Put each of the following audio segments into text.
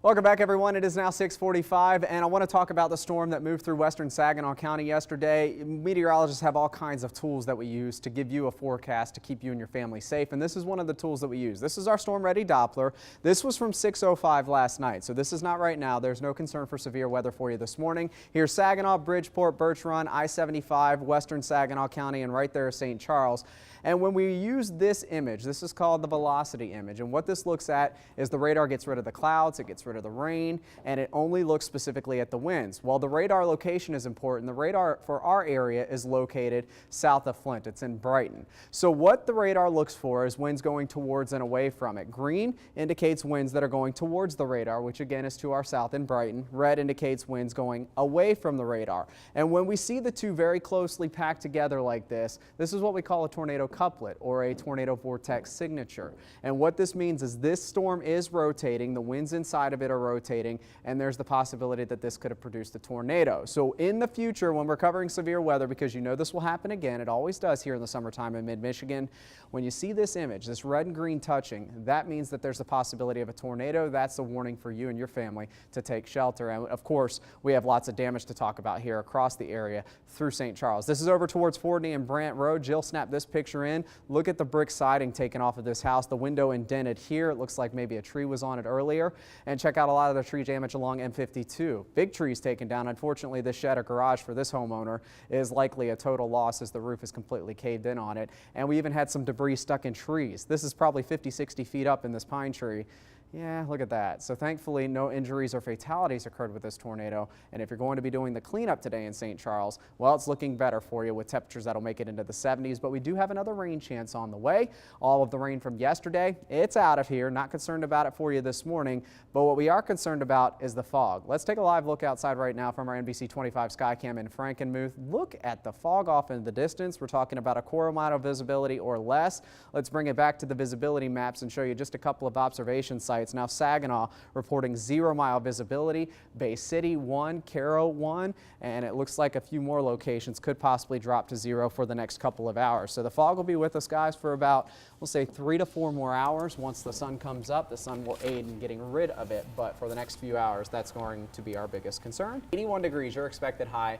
Welcome back, everyone. It is now 6:45, and I want to talk about the storm that moved through western Saginaw County yesterday. Meteorologists have all kinds of tools that we use to give you a forecast to keep you and your family safe, and this is one of the tools that we use. This is our Storm Ready Doppler. This was from 6:05 last night, so this is not right now. There's no concern for severe weather for you this morning. Here's Saginaw, Bridgeport, Birch Run, I-75, western Saginaw County, and right there is St. Charles. And when we use this image, this is called the velocity image, and what this looks at is the radar gets rid of the clouds, it gets rid of the rain, and it only looks specifically at the winds. While the radar location is important, the radar for our area is located south of Flint. It's in Brighton. So what the radar looks for is winds going towards and away from it. Green indicates winds that are going towards the radar, which again is to our south in Brighton. Red indicates winds going away from the radar. And when we see the two very closely packed together like this is what we call a tornado couplet or a tornado vortex signature. And what this means is this storm is rotating, the winds inside of it are rotating, and there's the possibility that this could have produced a tornado. So in the future, when we're covering severe weather, because you know this will happen again, it always does here in the summertime in mid-Michigan, when you see this image, this red and green touching, that means that there's a possibility of a tornado. That's a warning for you and your family to take shelter. And of course, we have lots of damage to talk about here across the area through St. Charles. This is over towards Fordney and Brant Road. Jill snapped this picture in. Look at the brick siding taken off of this house. The window indented here. It looks like maybe a tree was on it earlier. And check out a lot of the tree damage along M52. Big trees taken down. Unfortunately, this shed or garage for this homeowner is likely a total loss as the roof is completely caved in on it. And we even had some debris stuck in trees. This is probably 50, 60 feet up in this pine tree. Yeah, look at that. So thankfully, no injuries or fatalities occurred with this tornado. And if you're going to be doing the cleanup today in St. Charles, well, it's looking better for you with temperatures that'll make it into the 70s. But we do have another rain chance on the way. All of the rain from yesterday, it's out of here. Not concerned about it for you this morning. But what we are concerned about is the fog. Let's take a live look outside right now from our NBC 25 Skycam in Frankenmuth. Look at the fog off in the distance. We're talking about a quarter mile visibility or less. Let's bring it back to the visibility maps and show you just a couple of observation sites. Now Saginaw reporting 0 mile visibility, Bay City 1, Caro 1, and it looks like a few more locations could possibly drop to 0 for the next couple of hours. So the fog will be with us, guys, for about, we'll say 3 to 4 more hours. Once the sun comes up, the sun will aid in getting rid of it, but for the next few hours, that's going to be our biggest concern. 81 degrees, your expected high.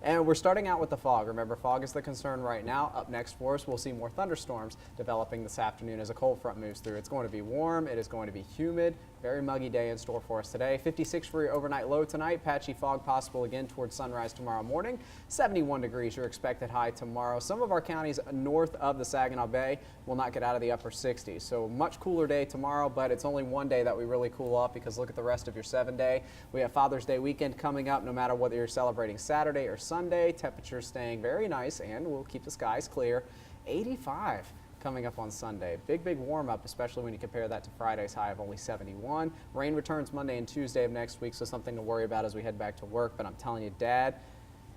And we're starting out with the fog. Remember, fog is the concern right now. Up next for us, we'll see more thunderstorms developing this afternoon as a cold front moves through. It's going to be warm. It is going to be humid. Very muggy day in store for us today. 56 for your overnight low tonight. Patchy fog possible again towards sunrise tomorrow morning. 71 degrees your expected high tomorrow. Some of our counties north of the Saginaw Bay will not get out of the upper 60s. So much cooler day tomorrow, but it's only one day that we really cool off because look at the rest of your 7-day. We have Father's Day weekend coming up no matter whether you're celebrating Saturday or Sunday. Temperatures staying very nice and we'll keep the skies clear. 85. Coming up on Sunday. Big warm up, especially when you compare that to Friday's high of only 71. Rain returns Monday and Tuesday of next week, so something to worry about as we head back to work. But I'm telling you, Dad,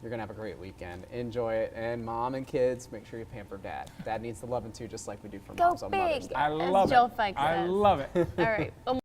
you're going to have a great weekend. Enjoy it. And Mom and kids, make sure you pamper Dad. Dad needs the loving too, just like we do for moms on Mother's Day. I love it. I love it. All right.